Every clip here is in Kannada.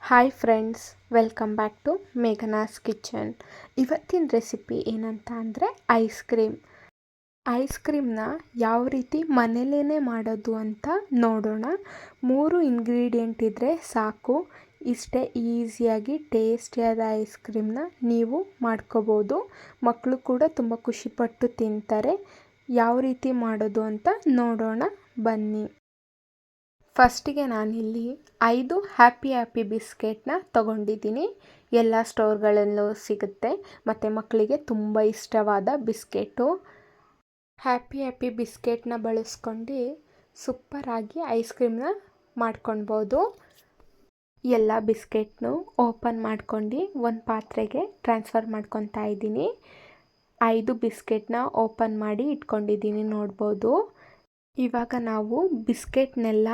Hi friends, welcome back to Meghana's kitchen. ಇವತ್ತಿನ ರೆಸಿಪಿ ಏನಂತ ಅಂದರೆ ಐಸ್ ಕ್ರೀಮ್ನ ಯಾವ ರೀತಿ ಮನೇಲೇ ಮಾಡೋದು ಅಂತ ನೋಡೋಣ. 3 ಇಂಗ್ರೀಡಿಯೆಂಟ್ ಇದ್ದರೆ ಸಾಕು, ಇಷ್ಟೇ ಈಸಿಯಾಗಿ ಟೇಸ್ಟಿಯಾದ ಐಸ್ ಕ್ರೀಮ್ನ ನೀವು ಮಾಡ್ಕೋಬೋದು. ಮಕ್ಕಳು ಕೂಡ ತುಂಬ ಖುಷಿಪಟ್ಟು ತಿಂತಾರೆ. ಯಾವ ರೀತಿ ಮಾಡೋದು ಅಂತ ನೋಡೋಣ ಬನ್ನಿ. ಫಸ್ಟಿಗೆ ನಾನಿಲ್ಲಿ 5 ಹ್ಯಾಪಿ ಬಿಸ್ಕೆಟ್ನ ತೊಗೊಂಡಿದ್ದೀನಿ. ಎಲ್ಲ ಸ್ಟೋರ್ಗಳಲ್ಲೂ ಸಿಗುತ್ತೆ ಮತ್ತು ಮಕ್ಕಳಿಗೆ ತುಂಬ ಇಷ್ಟವಾದ ಬಿಸ್ಕೆಟು. ಹ್ಯಾಪಿ ಬಿಸ್ಕೆಟ್ನ ಬಳಸ್ಕೊಂಡು ಸೂಪರಾಗಿ ಐಸ್ ಕ್ರೀಮ್ನ ಮಾಡ್ಕೊಳ್ಬೋದು. ಎಲ್ಲ ಬಿಸ್ಕೆಟ್ನು ಓಪನ್ ಮಾಡ್ಕೊಂಡು ಒಂದು ಪಾತ್ರೆಗೆ ಟ್ರಾನ್ಸ್ಫರ್ ಮಾಡ್ಕೊತಾ ಇದ್ದೀನಿ. 5 ಬಿಸ್ಕೆಟ್ನ ಓಪನ್ ಮಾಡಿ ಇಟ್ಕೊಂಡಿದ್ದೀನಿ, ನೋಡ್ಬೋದು. ಇವಾಗ ನಾವು ಬಿಸ್ಕೆಟ್ನೆಲ್ಲ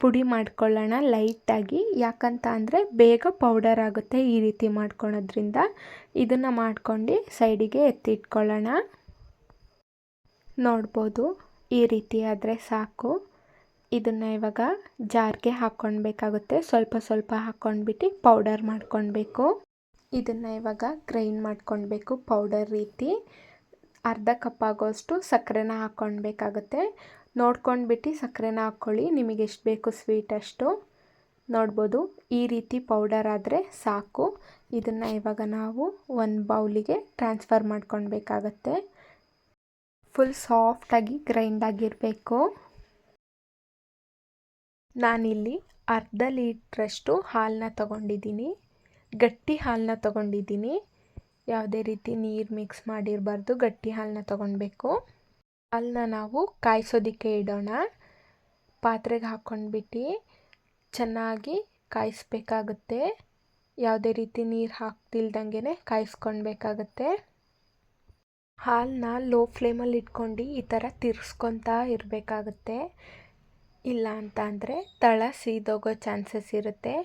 ಪುಡಿ ಮಾಡ್ಕೊಳ್ಳೋಣ ಲೈಟಾಗಿ, ಯಾಕಂತ ಅಂದರೆ ಬೇಗ ಪೌಡರ್ ಆಗುತ್ತೆ ಈ ರೀತಿ ಮಾಡ್ಕೊಳೋದ್ರಿಂದ. ಇದನ್ನು ಮಾಡ್ಕೊಂಡು ಸೈಡಿಗೆ ಎತ್ತಿಟ್ಕೊಳ್ಳೋಣ. ನೋಡ್ಬೋದು, ಈ ರೀತಿ ಆದರೆ ಸಾಕು. ಇದನ್ನು ಇವಾಗ ಜಾರ್ಗೆ ಹಾಕ್ಕೊಳ್ಬೇಕಾಗುತ್ತೆ. ಸ್ವಲ್ಪ ಹಾಕ್ಕೊಂಡ್ಬಿಟ್ಟು ಪೌಡರ್ ಮಾಡ್ಕೊಳ್ಬೇಕು. ಇದನ್ನು ಇವಾಗ ಗ್ರೈಂಡ್ ಮಾಡ್ಕೊಳ್ಬೇಕು ಪೌಡರ್ ರೀತಿ. ಅರ್ಧ ಕಪ್ ಆಗೋಷ್ಟು ಸಕ್ಕರೆನ ಹಾಕ್ಕೊಳ್ಬೇಕಾಗುತ್ತೆ. ನೋಡ್ಕೊಂಡ್ಬಿಟ್ಟು ಸಕ್ಕರೆನ ಹಾಕ್ಕೊಳ್ಳಿ, ನಿಮಗೆ ಎಷ್ಟು ಬೇಕು ಸ್ವೀಟ್ ಅಷ್ಟು. ನೋಡ್ಬೋದು, ಈ ರೀತಿ ಪೌಡರ್ ಆದರೆ ಸಾಕು. ಇದನ್ನು ಇವಾಗ ನಾವು ಒಂದು ಬೌಲಿಗೆ ಟ್ರಾನ್ಸ್ಫರ್ ಮಾಡ್ಕೊಳ್ಬೇಕಾಗತ್ತೆ. ಫುಲ್ ಸಾಫ್ಟಾಗಿ ಗ್ರೈಂಡ್ ಆಗಿರಬೇಕು. ನಾನಿಲ್ಲಿ ಅರ್ಧ ಲೀಟ್ರಷ್ಟು ಹಾಲನ್ನ ತೊಗೊಂಡಿದ್ದೀನಿ. ಗಟ್ಟಿ ಹಾಲನ್ನ ತೊಗೊಂಡಿದ್ದೀನಿ. ಯಾವುದೇ ರೀತಿ ನೀರು ಮಿಕ್ಸ್ ಮಾಡಿರಬಾರ್ದು, ಗಟ್ಟಿ ಹಾಲನ್ನ ತೊಗೊಳ್ಬೇಕು. ಹಾಲನ್ನ ನಾವು ಕಾಯಿಸೋದಕ್ಕೆ ಇಡೋಣ. ಪಾತ್ರೆಗೆ ಹಾಕ್ಕೊಂಡ್ಬಿಟ್ಟು ಚೆನ್ನಾಗಿ ಕಾಯಿಸ್ಬೇಕಾಗುತ್ತೆ. ಯಾವುದೇ ರೀತಿ ನೀರು ಹಾಕ್ತಿಲ್ದಂಗೆ ಕಾಯಿಸ್ಕೊಳ್ಬೇಕಾಗತ್ತೆ. ಹಾಲನ್ನ ಲೋ ಫ್ಲೇಮಲ್ಲಿ ಇಟ್ಕೊಂಡು ಈ ಥರ ತಿರ್ಸ್ಕೊತಾ ಇರಬೇಕಾಗುತ್ತೆ. ಇಲ್ಲ ಅಂತ ಅಂದರೆ ತಳ ಸೀದೋಗೋ ಚಾನ್ಸಸ್ ಇರುತ್ತೆ,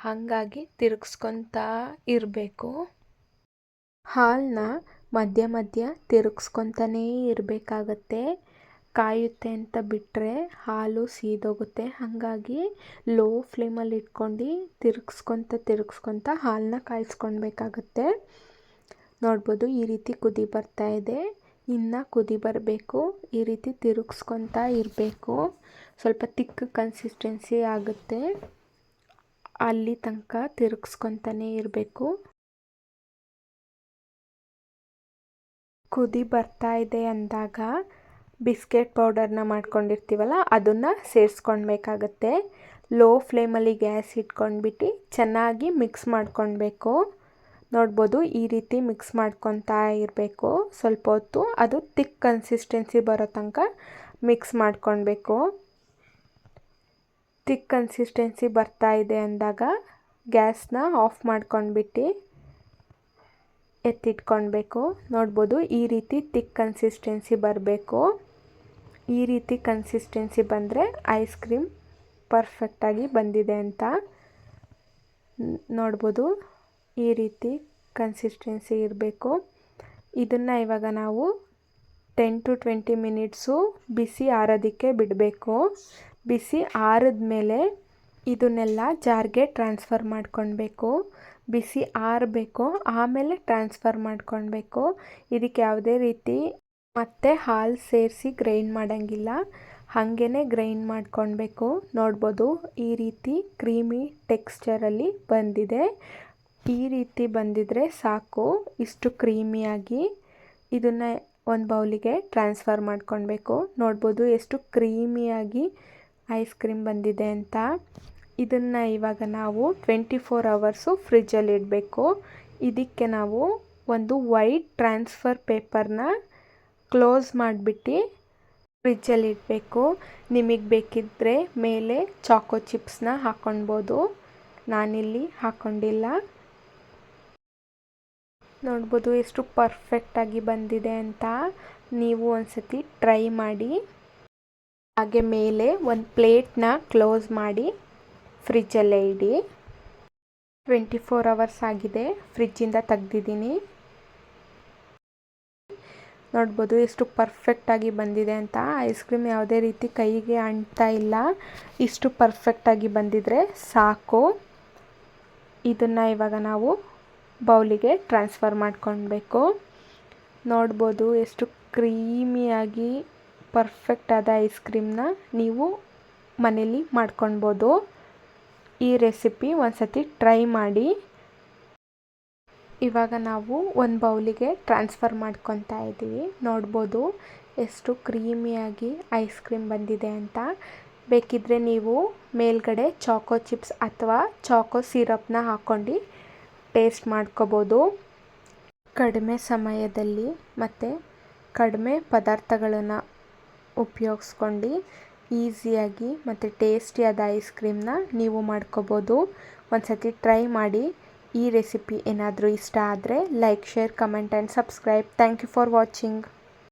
ಹಾಗಾಗಿ ತಿರುಗಿಸ್ಕೊತಾ ಇರಬೇಕು. ಹಾಲನ್ನ ಮಧ್ಯ ತಿರುಗಿಸ್ಕೊತಾನೇ ಇರಬೇಕಾಗತ್ತೆ. ಕಾಯುತ್ತೆ ಅಂತ ಬಿಟ್ಟರೆ ಹಾಲು ಸೀದೋಗುತ್ತೆ. ಹಾಗಾಗಿ ಲೋ ಫ್ಲೇಮಲ್ಲಿ ಇಟ್ಕೊಂಡು ತಿರುಗಿಸ್ಕೊತ ಹಾಲನ್ನ ಕಾಯಿಸ್ಕೊಳ್ಬೇಕಾಗತ್ತೆ. ನೋಡ್ಬೋದು, ಈ ರೀತಿ ಕುದಿ ಬರ್ತಾ ಇದೆ. ಇನ್ನು ಕುದಿ ಬರಬೇಕು. ಈ ರೀತಿ ತಿರುಗಿಸ್ಕೊತಾ ಇರಬೇಕು. ಸ್ವಲ್ಪ ತಿಕ್ಕ ಕನ್ಸಿಸ್ಟೆನ್ಸಿ ಆಗುತ್ತೆ, ಅಲ್ಲಿ ತನಕ ತಿರುಗಿಸ್ಕೊತಾನೇ ಇರಬೇಕು. ಕುದಿ ಬರ್ತಾ ಇದೆ ಅಂದಾಗ ಬಿಸ್ಕೆಟ್ ಪೌಡರ್ನ ಮಾಡ್ಕೊಂಡಿರ್ತೀವಲ್ಲ ಅದನ್ನು ಸೇರಿಸ್ಕೊಳ್ಬೇಕಾಗತ್ತೆ. ಲೋ ಫ್ಲೇಮಲ್ಲಿ ಗ್ಯಾಸ್ ಇಟ್ಕೊಂಡ್ಬಿಟ್ಟು ಚೆನ್ನಾಗಿ ಮಿಕ್ಸ್ ಮಾಡ್ಕೊಳ್ಬೇಕು. ನೋಡ್ಬೋದು, ಈ ರೀತಿ ಮಿಕ್ಸ್ ಮಾಡ್ಕೊತಾ ಇರಬೇಕು. ಸ್ವಲ್ಪ ಹೊತ್ತು ಅದು ತಿಕ್ ಕನ್ಸಿಸ್ಟೆನ್ಸಿ ಬರೋ ತನಕ ಮಿಕ್ಸ್ ಮಾಡ್ಕೊಳ್ಬೇಕು. ತಿಕ್ ಕನ್ಸಿಸ್ಟೆನ್ಸಿ ಬರ್ತಾ ಇದೆ ಅಂದಾಗ ಗ್ಯಾಸ್ನ ಆಫ್ ಮಾಡ್ಕೊಂಡ್ಬಿಟ್ಟು ಎತ್ತಿಟ್ಕೊಳ್ಬೇಕು. ನೋಡ್ಬೋದು, ಈ ರೀತಿ ತಿಕ್ ಕನ್ಸಿಸ್ಟೆನ್ಸಿ ಬರಬೇಕು. ಈ ರೀತಿ ಕನ್ಸಿಸ್ಟೆನ್ಸಿ ಬಂದರೆ ಐಸ್ ಕ್ರೀಮ್ ಪರ್ಫೆಕ್ಟಾಗಿ ಬಂದಿದೆ ಅಂತ. ನೋಡ್ಬೋದು, ಈ ರೀತಿ ಕನ್ಸಿಸ್ಟೆನ್ಸಿ ಇರಬೇಕು. ಇದನ್ನು ಇವಾಗ ನಾವು 10 to 20 ಮಿನಿಟ್ಸು ಬಿಸಿ ಆರೋದಕ್ಕೆ ಬಿಡಬೇಕು. ಬಿಸಿ ಆರಿದ್ಮೇಲೆ ಇದನ್ನೆಲ್ಲ ಜಾರ್ಗೆ ಟ್ರಾನ್ಸ್ಫರ್ ಮಾಡ್ಕೊಳ್ಬೇಕು. ಬಿಸಿ ಆರಬೇಕು, ಆಮೇಲೆ ಟ್ರಾನ್ಸ್ಫರ್ ಮಾಡ್ಕೊಳ್ಬೇಕು. ಇದಕ್ಕೆ ಯಾವುದೇ ರೀತಿ ಮತ್ತೆ ಹಾಲು ಸೇರಿಸಿ ಗ್ರೈಂಡ್ ಮಾಡೋಂಗಿಲ್ಲ, ಹಾಗೇ ಗ್ರೈಂಡ್ ಮಾಡ್ಕೊಳ್ಬೇಕು. ನೋಡ್ಬೋದು, ಈ ರೀತಿ ಕ್ರೀಮಿ ಟೆಕ್ಸ್ಚರಲ್ಲಿ ಬಂದಿದೆ. ಈ ರೀತಿ ಬಂದಿದ್ರೆ ಸಾಕು, ಇಷ್ಟು ಕ್ರೀಮಿಯಾಗಿ. ಇದನ್ನು ಒಂದು ಬೌಲಿಗೆ ಟ್ರಾನ್ಸ್ಫರ್ ಮಾಡ್ಕೊಳ್ಬೇಕು. ನೋಡ್ಬೋದು, ಎಷ್ಟು ಕ್ರೀಮಿಯಾಗಿ ಐಸ್ ಕ್ರೀಮ್ ಬಂದಿದೆ ಅಂತ. ಇದನ್ನು ಇವಾಗ ನಾವು 24 hours ಫ್ರಿಜ್ಜಲ್ಲಿ ಇಡಬೇಕು. ಇದಕ್ಕೆ ನಾವು ಒಂದು ವೈಟ್ ಟ್ರಾನ್ಸ್ಫರ್ ಪೇಪರ್ನ ಕ್ಲೋಸ್ ಮಾಡಿಬಿಟ್ಟು ಫ್ರಿಜ್ಜಲ್ಲಿ ಇಡಬೇಕು. ನಿಮಗೆ ಬೇಕಿದ್ದರೆ ಮೇಲೆ ಚಾಕೋ ಚಿಪ್ಸ್ನ ಹಾಕ್ಕೊಳ್ಬೋದು, ನಾನಿಲ್ಲಿ ಹಾಕ್ಕೊಂಡಿಲ್ಲ. ನೋಡ್ಬೋದು, ಎಷ್ಟು ಪರ್ಫೆಕ್ಟಾಗಿ ಬಂದಿದೆ ಅಂತ. ನೀವು ಒಂದ್ಸತಿ ಟ್ರೈ ಮಾಡಿ. ಹಾಗೆ ಮೇಲೆ ಒಂದು ಪ್ಲೇಟ್ನ ಕ್ಲೋಸ್ ಮಾಡಿ ಫ್ರಿಜ್ಜಲ್ಲೇ ಇಡಿ. 24 hours ಆಗಿದೆ, ಫ್ರಿಜ್ಜಿಂದ ತೆಗ್ದಿದ್ದೀನಿ. ನೋಡ್ಬೋದು, ಎಷ್ಟು ಪರ್ಫೆಕ್ಟಾಗಿ ಬಂದಿದೆ ಅಂತ. ಐಸ್ ಕ್ರೀಮ್ ಯಾವುದೇ ರೀತಿ ಕೈಗೆ ಅಂಟ್ತಾ ಇಲ್ಲ. ಇಷ್ಟು ಪರ್ಫೆಕ್ಟಾಗಿ ಬಂದಿದ್ರೆ ಸಾಕು. ಇದನ್ನು ಇವಾಗ ನಾವು ಬೌಲಿಗೆ ಟ್ರಾನ್ಸ್ಫರ್ ಮಾಡ್ಕೊಳ್ಬೇಕು. ನೋಡ್ಬೋದು ಎಷ್ಟು ಕ್ರೀಮಿಯಾಗಿ ಪರ್ಫೆಕ್ಟ್ ಆದ ಐಸ್ ಕ್ರೀಮ್ನ ನೀವು ಮನೇಲಿ ಮಾಡ್ಕೊಳ್ಬೋದು. ಈ ರೆಸಿಪಿ ಒಂದ್ಸತಿ ಟ್ರೈ ಮಾಡಿ. ಇವಾಗ ನಾವು ಒಂದು ಬೌಲಿಗೆ ಟ್ರಾನ್ಸ್ಫರ್ ಮಾಡ್ಕೊತಾ ಇದ್ದೀವಿ. ನೋಡ್ಬೋದು ಎಷ್ಟು ಕ್ರೀಮಿಯಾಗಿ ಐಸ್ ಕ್ರೀಮ್ ಬಂದಿದೆ ಅಂತ. ಬೇಕಿದ್ದರೆ ನೀವು ಮೇಲ್ಗಡೆ ಚಾಕೋ ಚಿಪ್ಸ್ ಅಥವಾ ಚಾಕೋ ಸಿರಪ್ನ ಹಾಕ್ಕೊಂಡು ಟೇಸ್ಟ್ ಮಾಡ್ಕೋಬೋದು. ಕಡಿಮೆ ಸಮಯದಲ್ಲಿ ಮತ್ತು ಕಡಿಮೆ ಪದಾರ್ಥಗಳನ್ನು ಉಪಯೋಗಿಸ್ಕೊಂಡು ಈಸಿಯಾಗಿ ಮತ್ತು ಟೇಸ್ಟಿಯಾದ ಐಸ್ ಕ್ರೀಮ್ನ ನೀವು ಮಾಡ್ಕೋಬೋದು. ಒಂದ್ಸತಿ ಟ್ರೈ ಮಾಡಿ. ಈ ರೆಸಿಪಿ ಏನಾದರೂ ಇಷ್ಟ ಆದರೆ like, share, comment and subscribe. Thank you for watching.